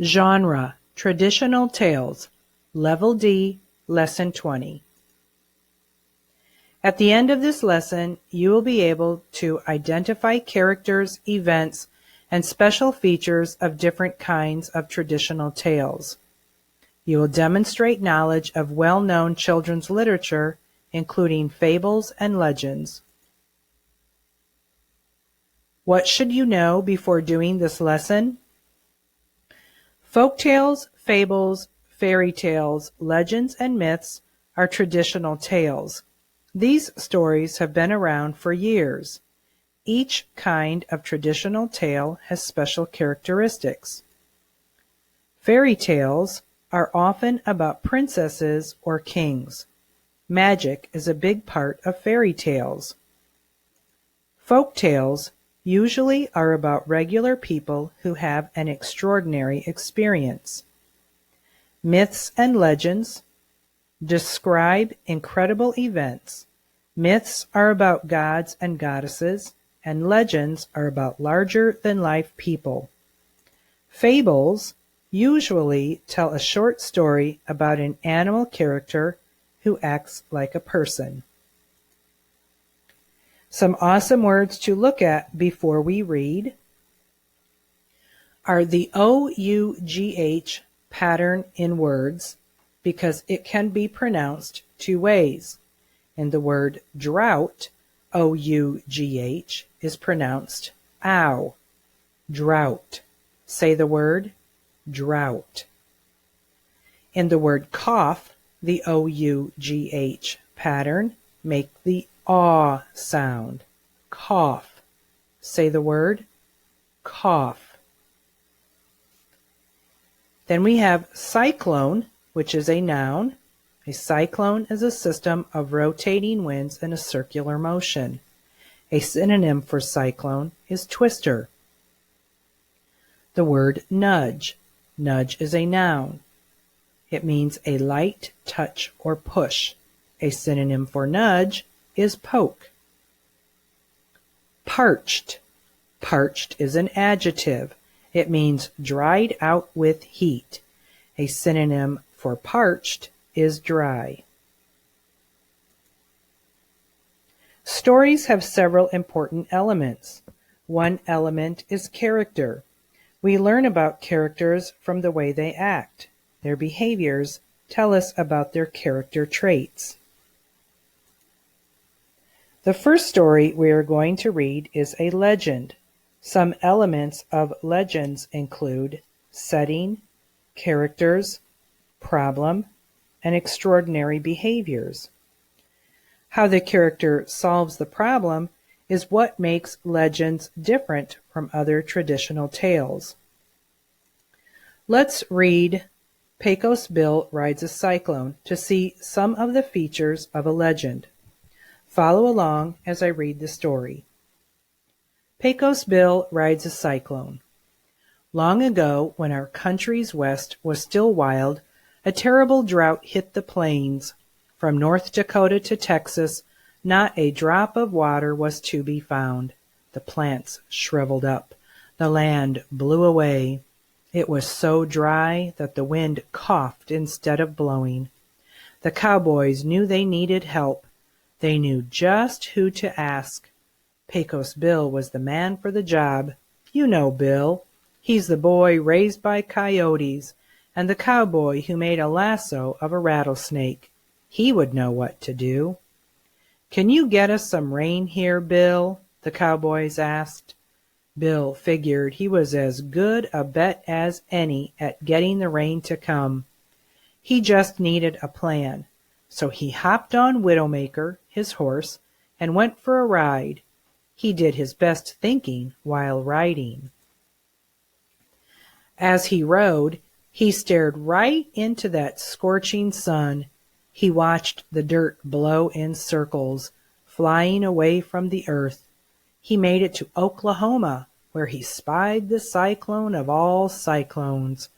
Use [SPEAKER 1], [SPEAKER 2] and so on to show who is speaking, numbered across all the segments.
[SPEAKER 1] Genre: Traditional Tales. Level D, Lesson 20. At the end of this lesson, you will be able to identify characters, events, and special features of different kinds of traditional tales. You will demonstrate knowledge of well-known children's literature, including fables and legends. What should you know before doing this lesson? Folktales, fables, fairy tales, legends, and myths are traditional tales. These stories have been around for years. Each kind of traditional tale has special characteristics. Fairy tales are often about princesses or kings. Magic is a big part of fairy tales. Folk tales usually are about regular people who have an extraordinary experience. Myths and legends describe incredible events. Myths are about gods and goddesses, and legends are about larger-than-life people. Fables usually tell a short story about an animal character who acts like a person. Some awesome words to look at before we read are the OUGH pattern in words, because it can be pronounced two ways. In the word drought, OUGH is pronounced ow. Drought. Say the word drought. In the word cough, the OUGH pattern, make the aw sound. Cough. Say the word cough. Then we have cyclone, which is a noun. A cyclone is a system of rotating winds in a circular motion. A synonym for cyclone is twister. The word nudge. Nudge is a noun. It means a light touch or push. A synonym for nudge is poke. Parched. Parched is an adjective. It means dried out with heat. A synonym for parched is dry. Stories have several important elements. One element is character. We learn about characters from the way they act. Their behaviors tell us about their character traits. The first story we are going to read is a legend. Some elements of legends include setting, characters, problem, and extraordinary behaviors. How the character solves the problem is what makes legends different from other traditional tales. Let's read Pecos Bill Rides a Cyclone to see some of the features of a legend. Follow along as I read the story. Pecos Bill Rides a Cyclone. Long ago, when our country's west was still wild, a terrible drought hit the plains. From North Dakota to Texas, not a drop of water was to be found. The plants shriveled up. The land blew away. It was so dry that the wind coughed instead of blowing. The cowboys knew they needed help. They knew just who to ask. Pecos Bill was the man for the job. You know Bill. He's the boy raised by coyotes, and the cowboy who made a lasso of a rattlesnake. He would know what to do. "Can you get us some rain here, Bill?" the cowboys asked. Bill figured he was as good a bet as any at getting the rain to come. He just needed a plan. So he hopped on Widowmaker, his horse, and went for a ride. He did his best thinking while riding. As he rode, he stared right into that scorching sun. He watched the dirt blow in circles, flying away from the earth. He made it to Oklahoma, where he spied the cyclone of all cyclones.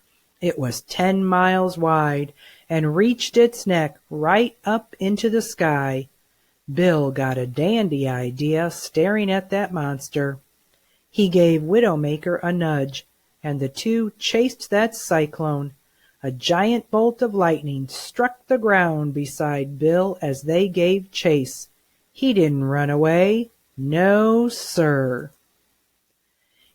[SPEAKER 1] It was 10 miles wide and reached its neck right up into the sky. Bill got a dandy idea staring at that monster. He gave Widowmaker a nudge, and the two chased that cyclone. A giant bolt of lightning struck the ground beside Bill as they gave chase. He didn't run away. No, sir.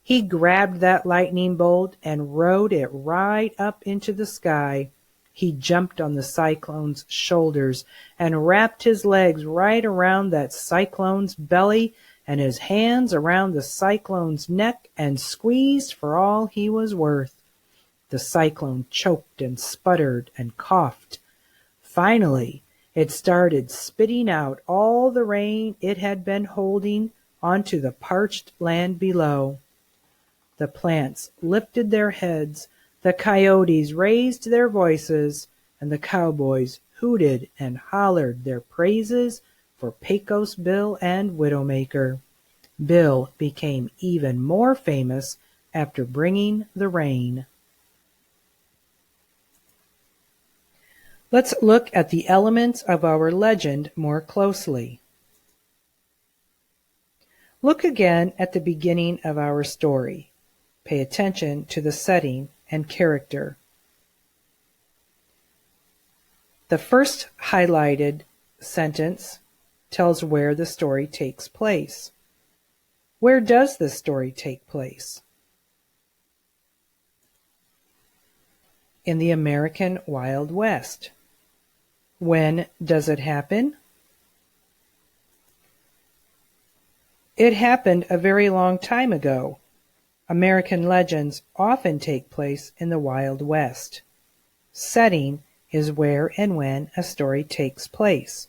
[SPEAKER 1] He grabbed that lightning bolt and rode it right up into the sky. He jumped on the cyclone's shoulders and wrapped his legs right around that cyclone's belly and his hands around the cyclone's neck and squeezed for all he was worth. The cyclone choked and sputtered and coughed. Finally, it started spitting out all the rain it had been holding onto the parched land below. The plants lifted their heads, the coyotes raised their voices, and the cowboys hooted and hollered their praises for Pecos Bill and Widowmaker. Bill became even more famous after bringing the rain. Let's look at the elements of our legend more closely. Look again at the beginning of our story. Pay attention to the setting and character. The first highlighted sentence tells where the story takes place. Where does the story take place? In the American Wild West. When does it happen? It happened a very long time ago. American legends often take place in the Wild West. Setting is where and when a story takes place.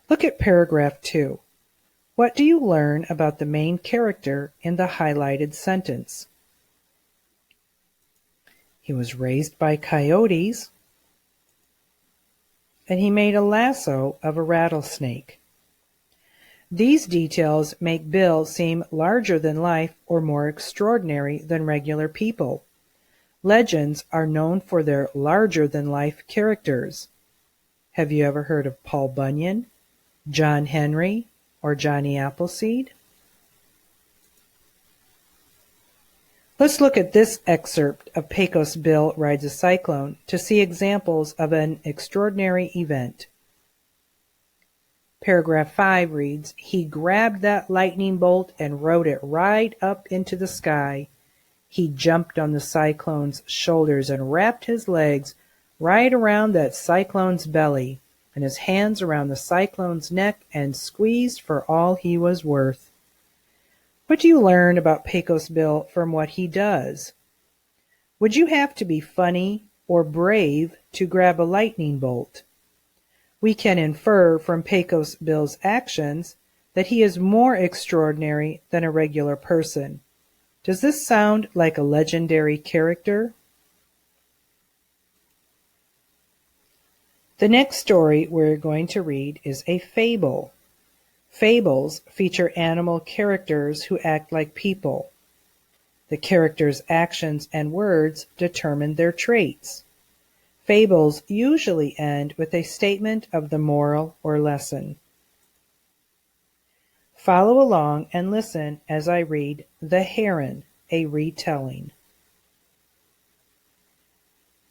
[SPEAKER 1] Look at paragraph 2. What do you learn about the main character in the highlighted sentence? He was raised by coyotes, and he made a lasso of a rattlesnake. These details make Bill seem larger than life or more extraordinary than regular people. Legends are known for their larger-than-life characters. Have you ever heard of Paul Bunyan, John Henry, or Johnny Appleseed? Let's look at this excerpt of Pecos Bill Rides a Cyclone to see examples of an extraordinary event. Paragraph 5 reads, He grabbed that lightning bolt and rode it right up into the sky. He jumped on the cyclone's shoulders and wrapped his legs right around that cyclone's belly and his hands around the cyclone's neck and squeezed for all he was worth. What do you learn about Pecos Bill from what he does? Would you have to be funny or brave to grab a lightning bolt? We can infer from Pecos Bill's actions that he is more extraordinary than a regular person. Does this sound like a legendary character? The next story we're going to read is a fable. Fables feature animal characters who act like people. The characters' actions and words determine their traits. Fables usually end with a statement of the moral or lesson. Follow along and listen as I read The Heron, a retelling.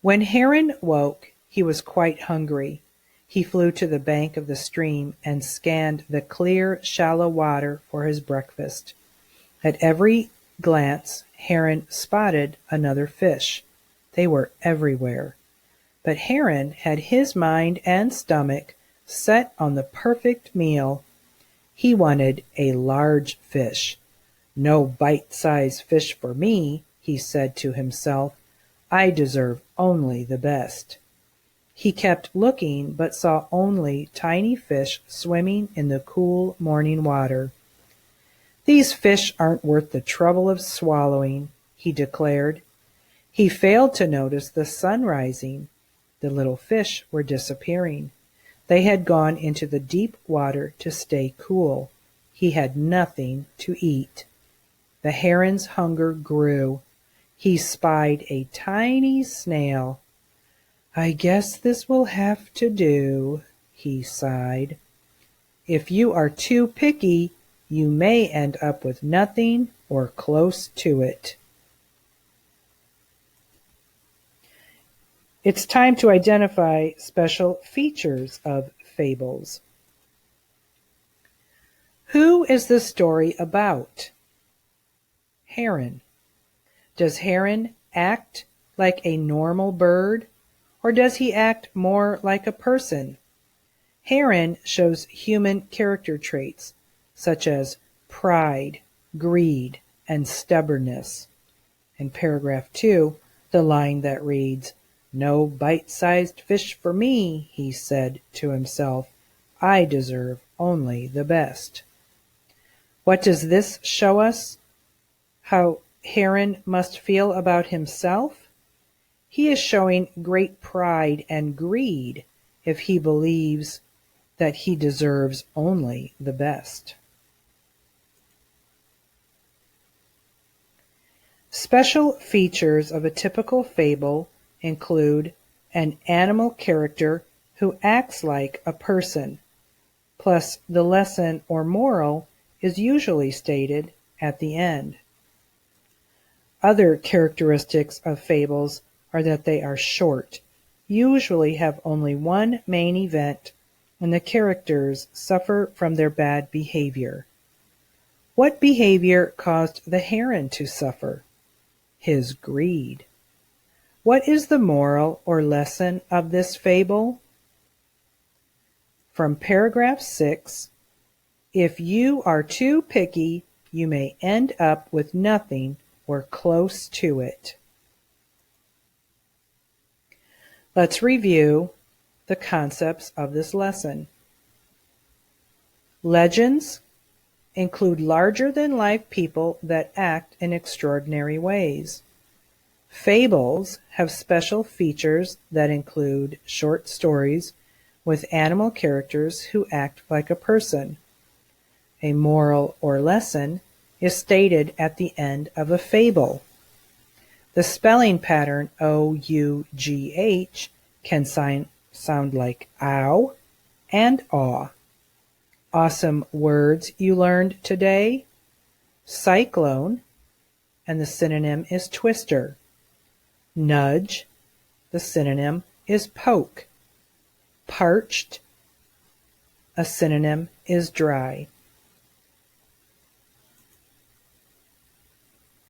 [SPEAKER 1] When Heron woke, he was quite hungry. He flew to the bank of the stream and scanned the clear, shallow water for his breakfast. At every glance, Heron spotted another fish. They were everywhere. But Heron had his mind and stomach set on the perfect meal. He wanted a large fish. No bite-sized fish for me, he said to himself. I deserve only the best. He kept looking but saw only tiny fish swimming in the cool morning water. These fish aren't worth the trouble of swallowing, he declared. He failed to notice the sun rising. The little fish were disappearing. They had gone into the deep water to stay cool. He had nothing to eat. The heron's hunger grew. He spied a tiny snail. I guess this will have to do, he sighed. If you are too picky, you may end up with nothing or close to it. It's time to identify special features of fables. Who is the story about? Heron. Does Heron act like a normal bird, or does he act more like a person? Heron shows human character traits such as pride, greed, and stubbornness. In paragraph 2, the line that reads, "No bite-sized fish for me," he said to himself. "I deserve only the best." What does this show us? How Heron must feel about himself? He is showing great pride and greed if he believes that he deserves only the best. Special features of a typical fable include an animal character who acts like a person, plus the lesson or moral is usually stated at the end. Other characteristics of fables are that they are short, usually have only one main event, and the characters suffer from their bad behavior. What behavior caused the heron to suffer? His greed. What is the moral or lesson of this fable? From paragraph 6, if you are too picky, you may end up with nothing or close to it. Let's review the concepts of this lesson. Legends include larger-than-life people that act in extraordinary ways. Fables have special features that include short stories with animal characters who act like a person. A moral or lesson is stated at the end of a fable. The spelling pattern O-U-G-H can sound like ow and aw. Awesome words you learned today. Cyclone, and the synonym is twister. Nudge, the synonym is poke. Parched, a synonym is dry.